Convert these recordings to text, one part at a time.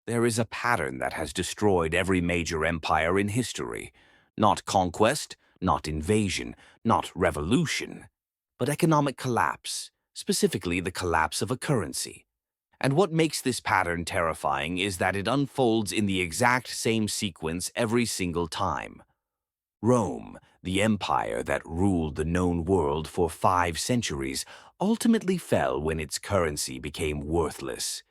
There is a pattern that has destroyed every major empire in history. Not conquest, not invasion, not revolution, but economic collapse, specifically the collapse of a currency. And what makes this pattern terrifying is that it unfolds in the exact same sequence every single time. Rome, the empire that ruled the known world for 5 centuries, ultimately fell when its currency became worthless.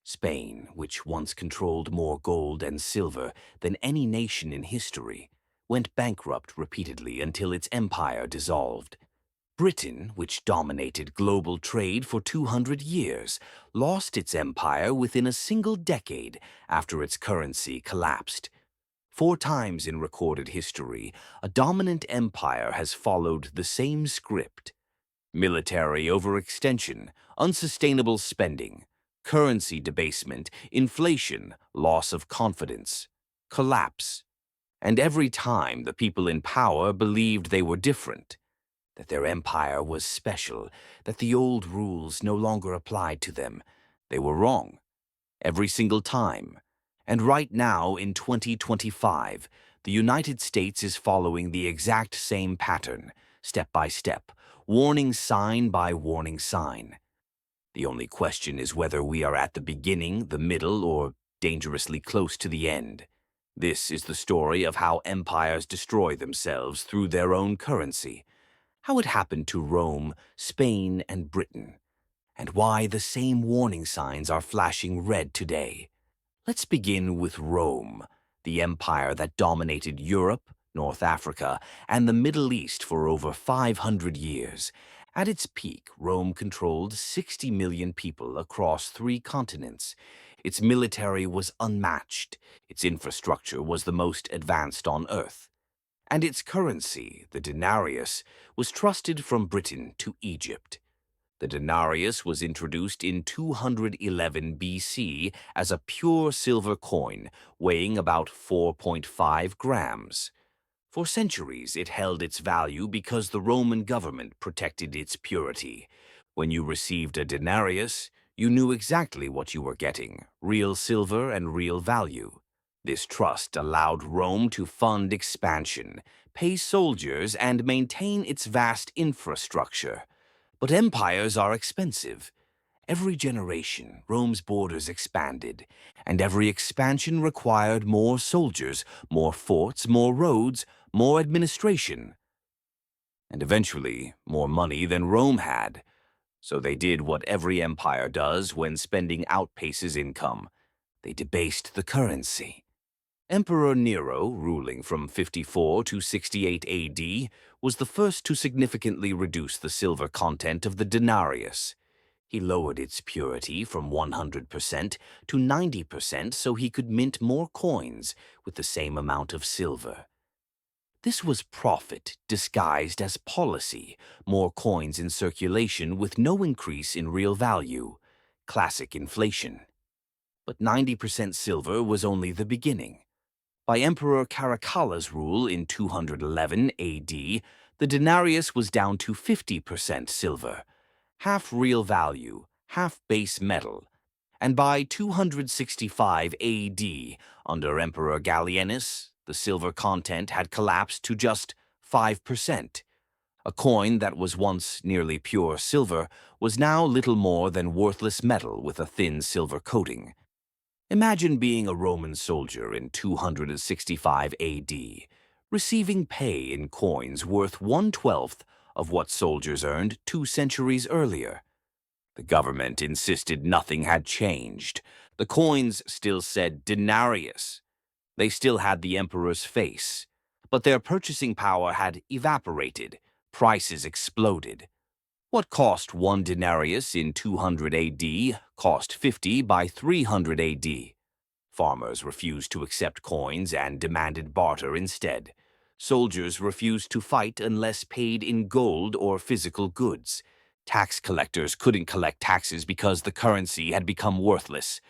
Spain, which once controlled more gold and silver than any nation in history, went bankrupt repeatedly until its empire dissolved. Britain, which dominated global trade for 200 years, lost its empire within a single decade after its currency collapsed. 4 times in recorded history, a dominant empire has followed the same script. Military overextension, unsustainable spending, currency debasement, inflation, loss of confidence, collapse. And every time the people in power believed they were different, that their empire was special, that the old rules no longer applied to them, they were wrong. Every single time. And right now, in 2025, the United States is following the exact same pattern, step by step, warning sign by warning sign. The only question is whether we are at the beginning, the middle, or dangerously close to the end. This is the story of how empires destroy themselves through their own currency, how it happened to Rome, Spain, and Britain, and why the same warning signs are flashing red today. Let's begin with Rome, the empire that dominated Europe, North Africa, and the Middle East for over 500 years. At its peak, Rome controlled 60 million people across 3 continents. Its military was unmatched. Its infrastructure was the most advanced on Earth. And its currency, the denarius, was trusted from Britain to Egypt. The denarius was introduced in 211 BC as a pure silver coin, weighing about 4.5 grams. For centuries, it held its value because the Roman government protected its purity. When you received a denarius, you knew exactly what you were getting, real silver and real value. This trust allowed Rome to fund expansion, pay soldiers, and maintain its vast infrastructure. But empires are expensive. Every generation, Rome's borders expanded, and every expansion required more soldiers, more forts, more roads, more administration, and eventually more money than Rome had. So they did what every empire does when spending outpaces income. They debased the currency. Emperor Nero, ruling from 54 to 68 AD, was the first to significantly reduce the silver content of the denarius. He lowered its purity from 100% to 90% so he could mint more coins with the same amount of silver. This was profit disguised as policy, more coins in circulation with no increase in real value, classic inflation. But 90% silver was only the beginning. By Emperor Caracalla's rule in 211 AD, the denarius was down to 50% silver, half real value, half base metal, and by 265 AD, under Emperor Gallienus, the silver content had collapsed to just 5%. A coin that was once nearly pure silver was now little more than worthless metal with a thin silver coating. Imagine being a Roman soldier in 265 AD, receiving pay in coins worth 1/12 of what soldiers earned 2 centuries earlier. The government insisted nothing had changed. The coins still said denarius. They still had the emperor's face, but their purchasing power had evaporated. Prices exploded. What cost 1 denarius in 200 AD cost 50 by 300 AD. Farmers refused to accept coins and demanded barter instead. Soldiers refused to fight unless paid in gold or physical goods. Tax collectors couldn't collect taxes because the currency had become worthless.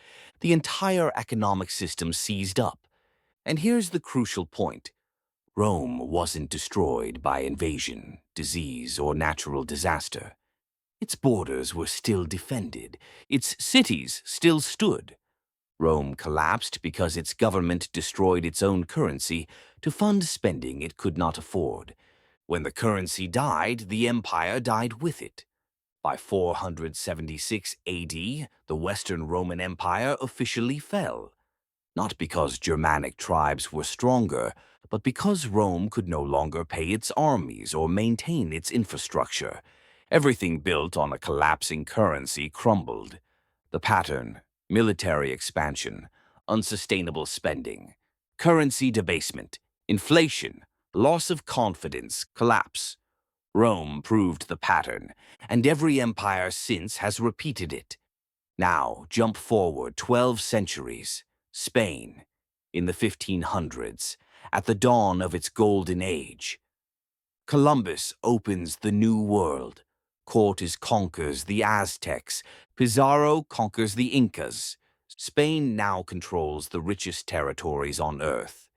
The entire economic system seized up. And here's the crucial point. Rome wasn't destroyed by invasion, disease, or natural disaster. Its borders were still defended. Its cities still stood. Rome collapsed because its government destroyed its own currency to fund spending it could not afford. When the currency died, the empire died with it. By 476 AD, the Western Roman Empire officially fell. Not because Germanic tribes were stronger, but because Rome could no longer pay its armies or maintain its infrastructure. Everything built on a collapsing currency crumbled. The pattern: military expansion, unsustainable spending, currency debasement, inflation, loss of confidence, collapse. Rome proved the pattern, and every empire since has repeated it. Now, jump forward 12 centuries. Spain, in the 1500s, at the dawn of its golden age. Columbus opens the New World. Cortes conquers the Aztecs. Pizarro conquers the Incas. Spain now controls the richest territories on Earth.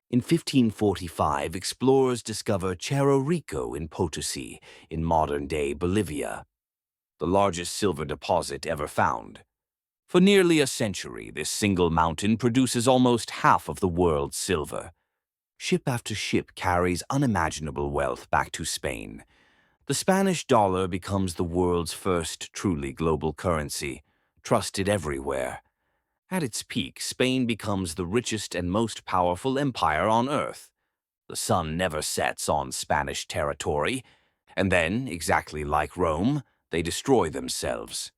In 1545, explorers discover Cerro Rico in Potosi, in modern-day Bolivia, the largest silver deposit ever found. For nearly a century, this single mountain produces almost half of the world's silver. Ship after ship carries unimaginable wealth back to Spain. The Spanish dollar becomes the world's first truly global currency, trusted everywhere. At its peak, Spain becomes the richest and most powerful empire on Earth. The sun never sets on Spanish territory, and then, exactly like Rome, they destroy themselves.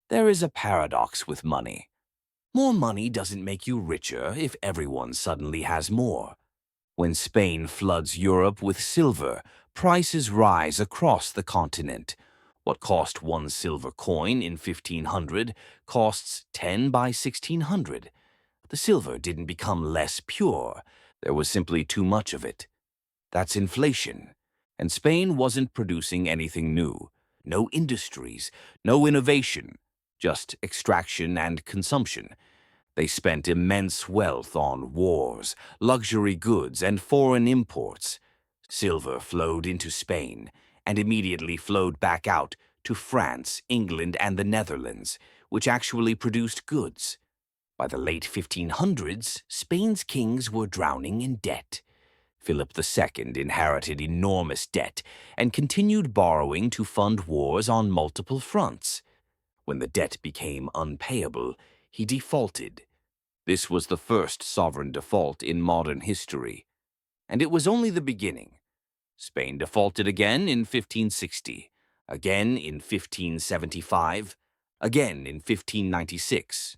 There is a paradox with money. More money doesn't make you richer if everyone suddenly has more. When Spain floods Europe with silver, prices rise across the continent. What cost one silver coin in 1500 costs 10 by 1600. The silver didn't become less pure. There was simply too much of it. That's inflation. And Spain wasn't producing anything new. No industries, no innovation, just extraction and consumption. They spent immense wealth on wars, luxury goods, and foreign imports. Silver flowed into Spain and immediately flowed back out to France, England, and the Netherlands, which actually produced goods. By the late 1500s, Spain's kings were drowning in debt. Philip II inherited enormous debt and continued borrowing to fund wars on multiple fronts. When the debt became unpayable, he defaulted. This was the first sovereign default in modern history. And it was only the beginning. Spain defaulted again in 1560, again in 1575, again in 1596.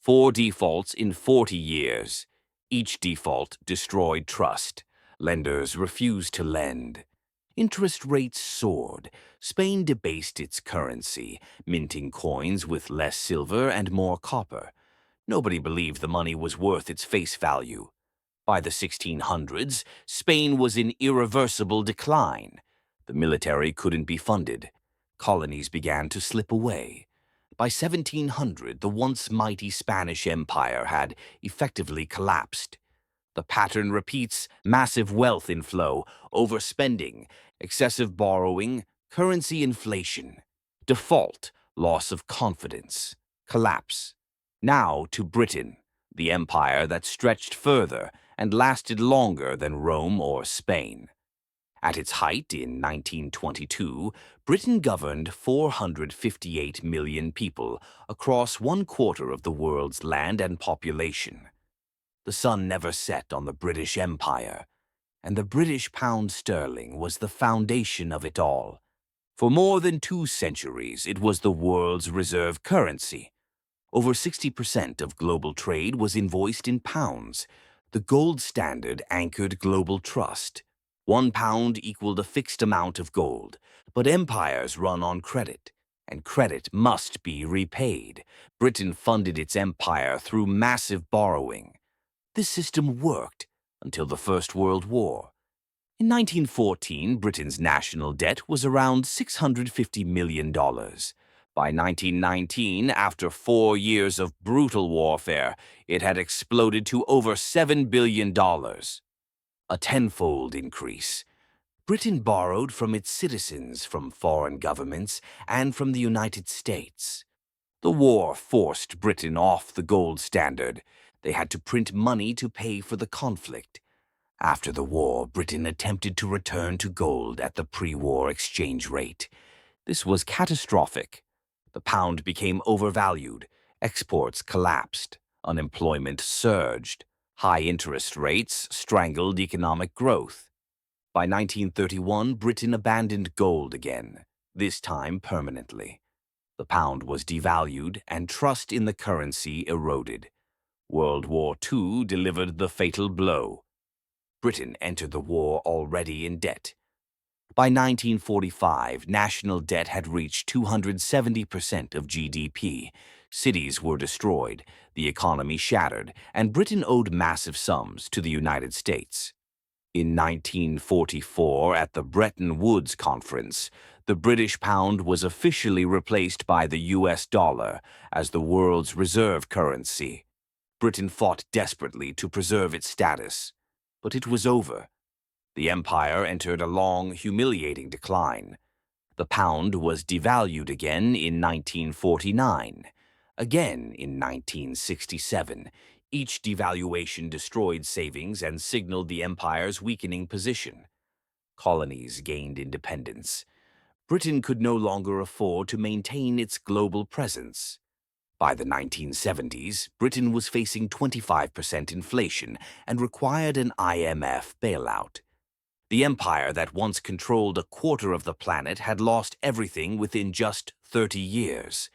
4 defaults in 40 years. Each default destroyed trust. Lenders refused to lend. Interest rates soared. Spain debased its currency, minting coins with less silver and more copper. Nobody believed the money was worth its face value. By the 1600s, Spain was in irreversible decline. The military couldn't be funded. Colonies began to slip away. By 1700, the once mighty Spanish Empire had effectively collapsed. The pattern repeats: massive wealth inflow, overspending, excessive borrowing, currency inflation, default, loss of confidence, collapse. Now to Britain, the empire that stretched further and lasted longer than Rome or Spain. At its height in 1922, Britain governed 458 million people across 1/4 of the world's land and population. The sun never set on the British Empire, and the British pound sterling was the foundation of it all. For more than 2 centuries, it was the world's reserve currency. Over 60% of global trade was invoiced in pounds. The gold standard anchored global trust. 1 pound equaled a fixed amount of gold, but empires run on credit, and credit must be repaid. Britain funded its empire through massive borrowing. This system worked until the First World War. In 1914, Britain's national debt was around $650 million. By 1919, after 4 years of brutal warfare, it had exploded to over $7 billion. A tenfold increase. Britain borrowed from its citizens, from foreign governments, and from the United States. The war forced Britain off the gold standard. They had to print money to pay for the conflict. After the war, Britain attempted to return to gold at the pre-war exchange rate. This was catastrophic. The pound became overvalued, exports collapsed, unemployment surged, high interest rates strangled economic growth. By 1931, Britain abandoned gold again, this time permanently. The pound was devalued and trust in the currency eroded. World War II delivered the fatal blow. Britain entered the war already in debt. By 1945, national debt had reached 270% of GDP. Cities were destroyed, the economy shattered, and Britain owed massive sums to the United States. In 1944, at the Bretton Woods Conference, the British pound was officially replaced by the US dollar as the world's reserve currency. Britain fought desperately to preserve its status, but it was over. The empire entered a long, humiliating decline. The pound was devalued again in 1949, again in 1967. Each devaluation destroyed savings and signaled the empire's weakening position. Colonies gained independence. Britain could no longer afford to maintain its global presence. By the 1970s, Britain was facing 25% inflation and required an IMF bailout. The empire that once controlled a quarter of the planet had lost everything within just 30 years.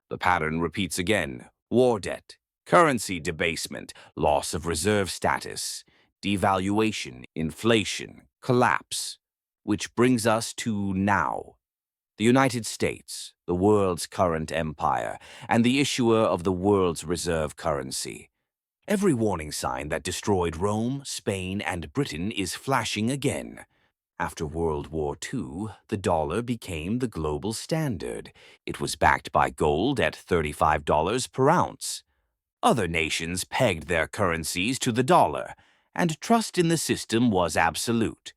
The pattern repeats again: war debt, currency debasement, loss of reserve status, devaluation, inflation, collapse. Which brings us to now. The United States, the world's current empire, and the issuer of the world's reserve currency. Every warning sign that destroyed Rome, Spain, and Britain is flashing again. After World War II, the dollar became the global standard. It was backed by gold at $35 per ounce. Other nations pegged their currencies to the dollar, and trust in the system was absolute.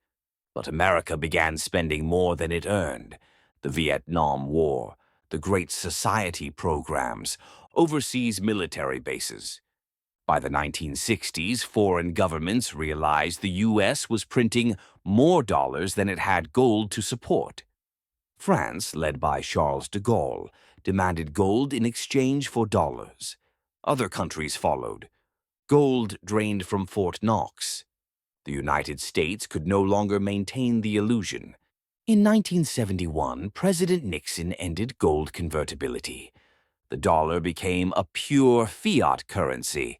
But America began spending more than it earned. The Vietnam War, the Great Society programs, overseas military bases. By the 1960s, foreign governments realized the U.S. was printing more dollars than it had gold to support. France, led by Charles de Gaulle, demanded gold in exchange for dollars. Other countries followed. Gold drained from Fort Knox. The United States could no longer maintain the illusion. In 1971, President Nixon ended gold convertibility. The dollar became a pure fiat currency,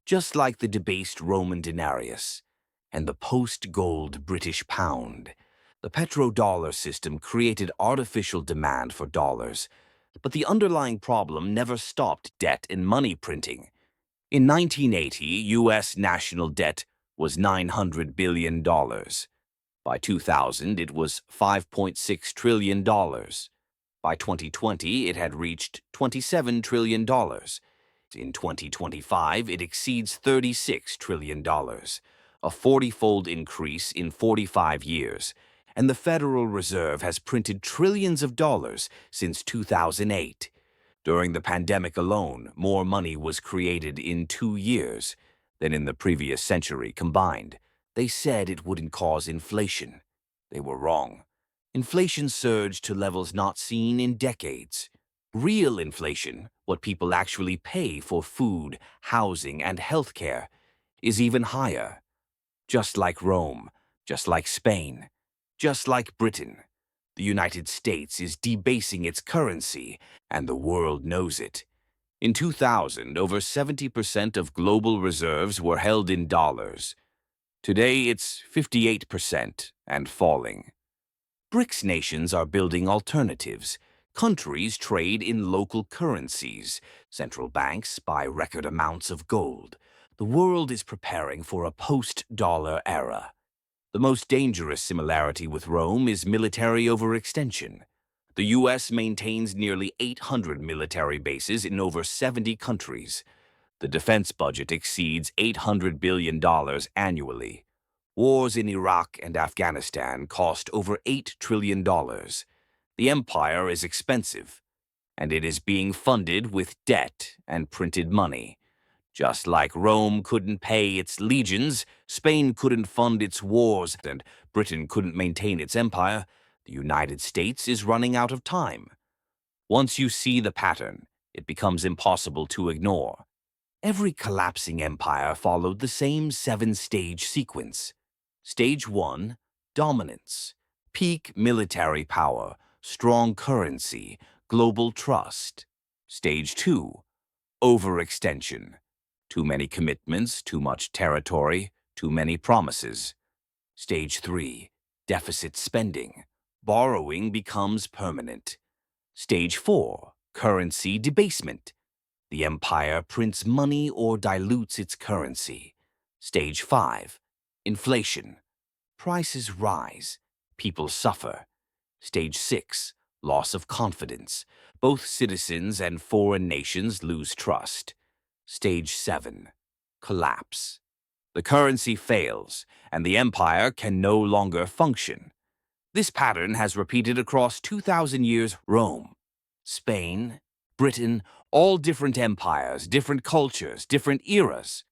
just like the debased Roman denarius and the post-gold British pound. The petrodollar system created artificial demand for dollars, but the underlying problem never stopped debt and money printing. In 1980, U.S. national debt was $900 billion. By 2000, it was $5.6 trillion. By 2020, it had reached $27 trillion. In 2025, it exceeds $36 trillion, a 40-fold increase in 45 years, and the Federal Reserve has printed trillions of dollars since 2008. During the pandemic alone, more money was created in 2 years than in the previous century combined. They said it wouldn't cause inflation. They were wrong. Inflation surged to levels not seen in decades. Real inflation, what people actually pay for food, housing, and healthcare, is even higher. Just like Rome, just like Spain, just like Britain, the United States is debasing its currency, and the world knows it. In 2000, over 70% of global reserves were held in dollars. Today, it's 58% and falling. BRICS nations are building alternatives. Countries trade in local currencies. Central banks buy record amounts of gold. The world is preparing for a post-dollar era. The most dangerous similarity with Rome is military overextension. The U.S. maintains nearly 800 military bases in over 70 countries. The defense budget exceeds $800 billion annually. Wars in Iraq and Afghanistan cost over $8 trillion. The empire is expensive. and it is being funded with debt and printed money. Just like Rome couldn't pay its legions, Spain couldn't fund its wars, and Britain couldn't maintain its empire, the United States is running out of time. Once you see the pattern, it becomes impossible to ignore. Every collapsing empire followed the same seven-stage sequence. Stage 1, dominance. Peak military power, strong currency, global trust. Stage 2, overextension. Too many commitments, too much territory, too many promises. Stage 3, deficit spending. Borrowing becomes permanent. Stage 4, currency debasement. The empire prints money or dilutes its currency. Stage 5, inflation. Prices rise. People suffer. Stage 6, loss of confidence. Both citizens and foreign nations lose trust. Stage 7, collapse. The currency fails, and the empire can no longer function. This pattern has repeated across 2,000 years. Rome, Spain, Britain, all different empires, different cultures, different eras,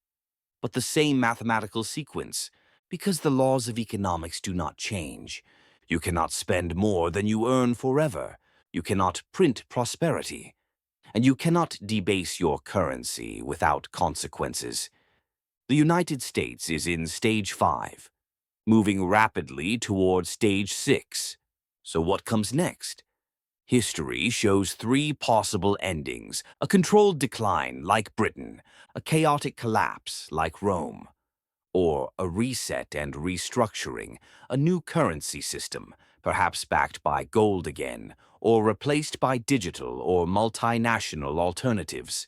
but the same mathematical sequence, because the laws of economics do not change. You cannot spend more than you earn forever. You cannot print prosperity. And you cannot debase your currency without consequences. The United States is in stage 5, moving rapidly towards stage 6. So what comes next? History shows 3 possible endings: a controlled decline, like Britain, a chaotic collapse, like Rome, or a reset and restructuring, a new currency system, perhaps backed by gold again, or replaced by digital or multinational alternatives.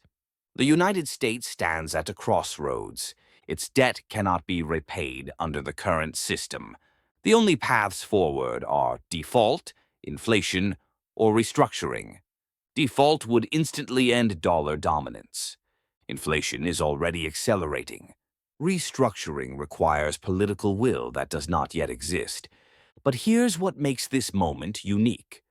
The United States stands at a crossroads. Its debt cannot be repaid under the current system. The only paths forward are default, inflation, or restructuring. Default would instantly end dollar dominance. Inflation is already accelerating. Restructuring requires political will that does not yet exist. But here's what makes this moment unique.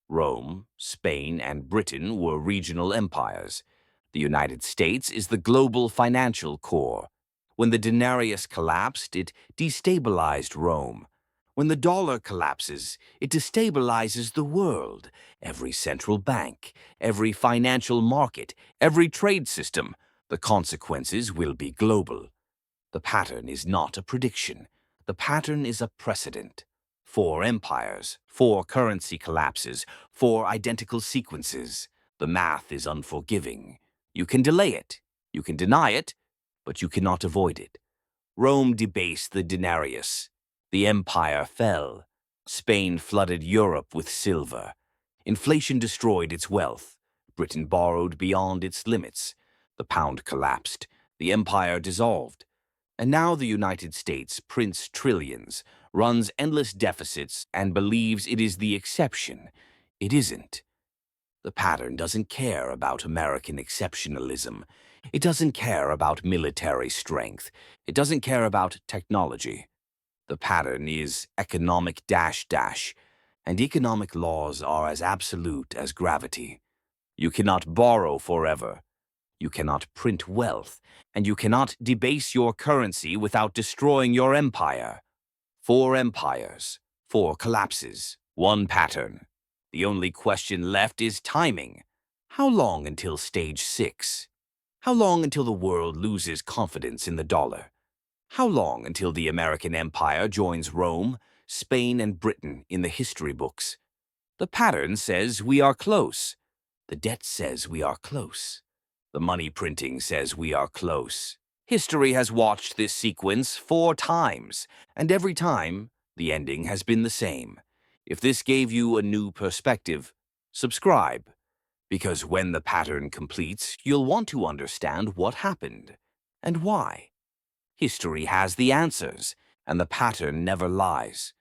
Rome, Spain, and Britain were regional empires. The United States is the global financial core. When the Denarius collapsed, it destabilized Rome. When the dollar collapses, it destabilizes the world. Every central bank, every financial market, every trade system, the consequences will be global. The pattern is not a prediction. The pattern is a precedent. 4 empires, 4 currency collapses, 4 identical sequences. The math is unforgiving. You can delay it, you can deny it, but you cannot avoid it. Rome debased the denarius. The empire fell. Spain flooded Europe with silver. Inflation destroyed its wealth. Britain borrowed beyond its limits. The pound collapsed. The empire dissolved. And now the United States prints trillions, runs endless deficits, and believes it is the exception. It isn't. The pattern doesn't care about American exceptionalism. It doesn't care about military strength. It doesn't care about technology. The pattern is economic dash dash, and economic laws are as absolute as gravity. You cannot borrow forever. You cannot print wealth, and you cannot debase your currency without destroying your empire. 4 empires, 4 collapses, 1 pattern. The only question left is timing. How long until stage 6? How long until the world loses confidence in the dollar? How long until the American empire joins Rome, Spain, and Britain in the history books? The pattern says we are close. The debt says we are close. The money printing says we are close. History has watched this sequence 4 times, and every time, the ending has been the same. If this gave you a new perspective, subscribe, because when the pattern completes, you'll want to understand what happened and why. History has the answers, and the pattern never lies.